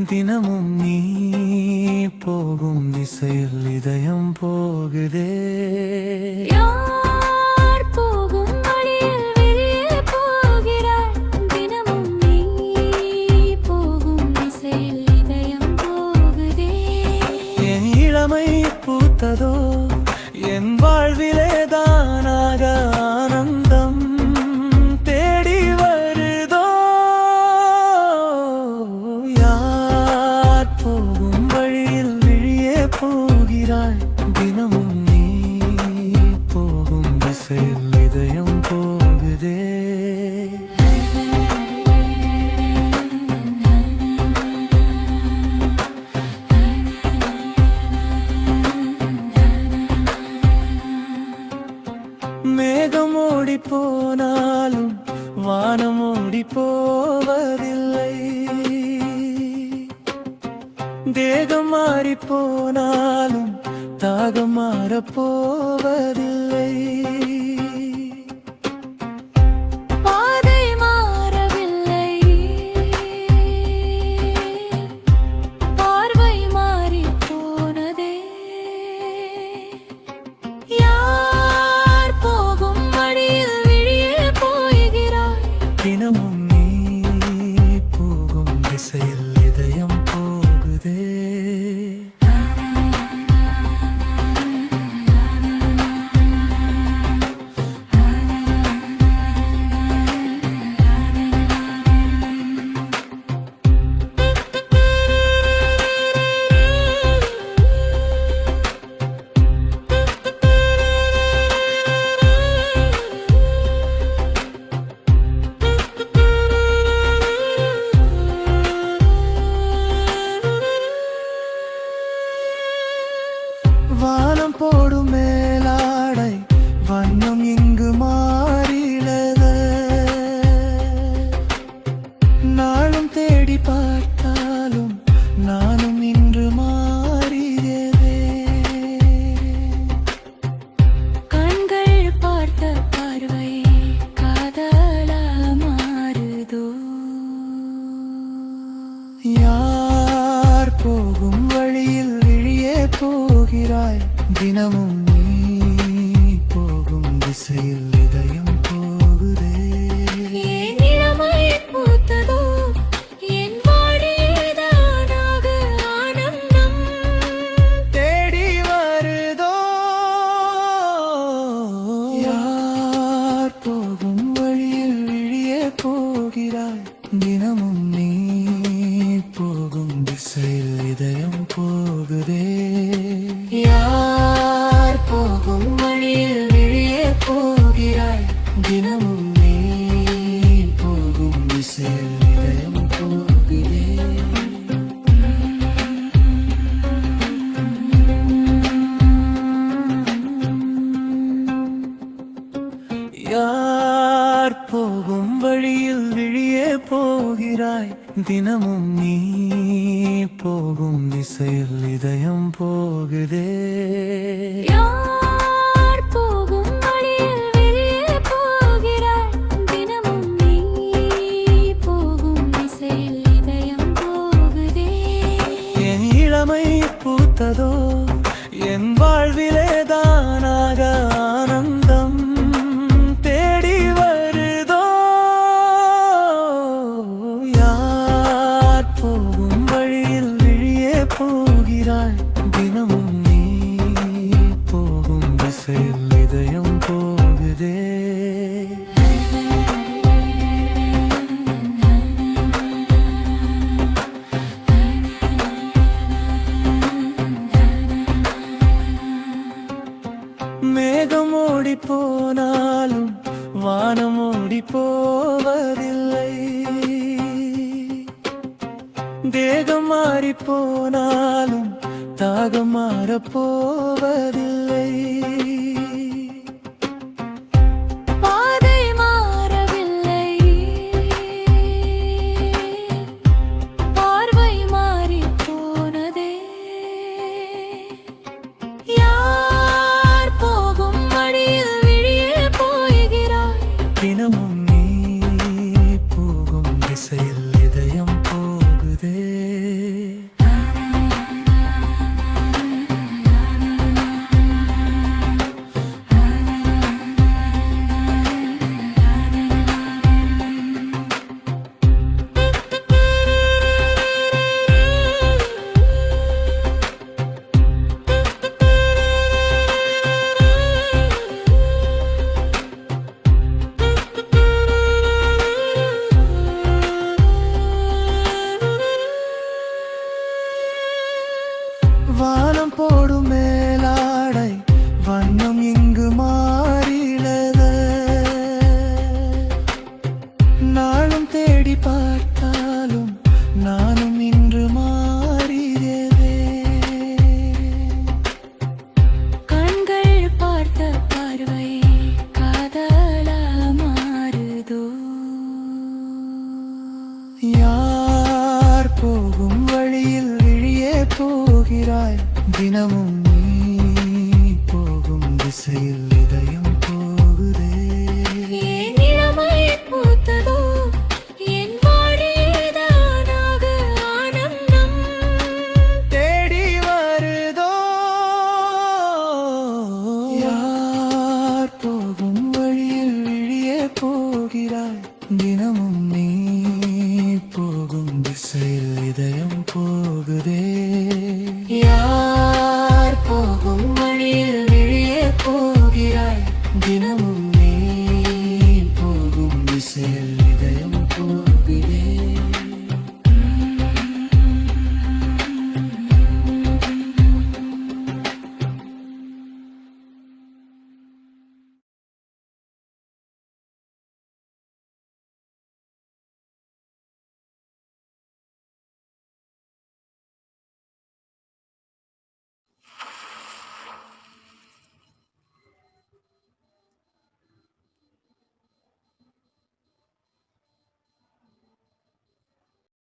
தினமும் நீ போகும் திசையில் இதயம் போகுதே. யார் போகும் வழியில் வெளியே போகிறாய், தினமும் நீ போகும் திசையில் இதயம் போகுதே. என் இளமை பூத்ததோ, என் வாழ்விலே தானாக ஆனந்தம் தேடி வருதோ. யார் போகும் வழியில் வெளியே போகிறாய், தினமும் நீ போகும் திசையில் இதயம் போகுதே. மேகம் ஓடி போனாலும் வானம் ஓடி போவதில்லை, தேகம் மாறி போனாலும் தாகம் மாறப் போவதில்லை. பாதை மாறவில்லை, பார்வை மாறி போனதே. யார் போகும் வழியில் வெளியே போகிறாய், தினமும் நீ போகும் திசையில் இதயம் போகுதே. வானம் போடும் மேலாடை வண்ணம் இங்கு மாறிலது. நாளும் தேடி பார்த்தாலும் நானும் இன்று மாறியதே. கண்கள் பார்த்த பார்வை காதலா மாறுதோ. யார் போகும் வழியில் வெளியே போகிறாய், தினமும் நீ போகும் திசையில் இதயம் போகுதே. என் இளமை பூத்ததோ, என் வாழ்விலே தானாக ஆனந்தம் தேடி வருதோ. யார் போகும் வழியில் வெளியே போகிறாய், தினமும் நீ போகும் திசையில் இதயம் போகுதே. யார் போகும் வழியில் வெளியே போகிறாய், தினமும் நீ போகும் திசையில் இதயம் போகுதே. யார் போகும் வழியில் வெளியே போகிறாய், தினமும் நீ போகும் திசையில் இதயம் போகுதே. யார் போகும் வழியில் வெளியே போகிறாய், தினமும் நீ போகும் திசையில் இதயம் போகுதே. என் இளமை பூத்ததோ, என் வாழ்விலே தானாக ஆனந்தம் தேடி வருதோ. யார் போகும் வழியில் வெளியே போகிறாய், தினமும் நீ போகும் திசையில் இதயம் போகுதே. மேகம் ஓடி போனாலும் வானம் ஓடி போவதில்லை, தேகம் மாறி போனாலும் தாகம் மாறப் போவதில்லை. பாதை மாறவில்லை, பார்வை மாறி போனதே. யார் போகும் வழியில் வெளியே போகிறாய், தினமும் நீ போகும் திசையில் இதயம் போகுதே. திசையில்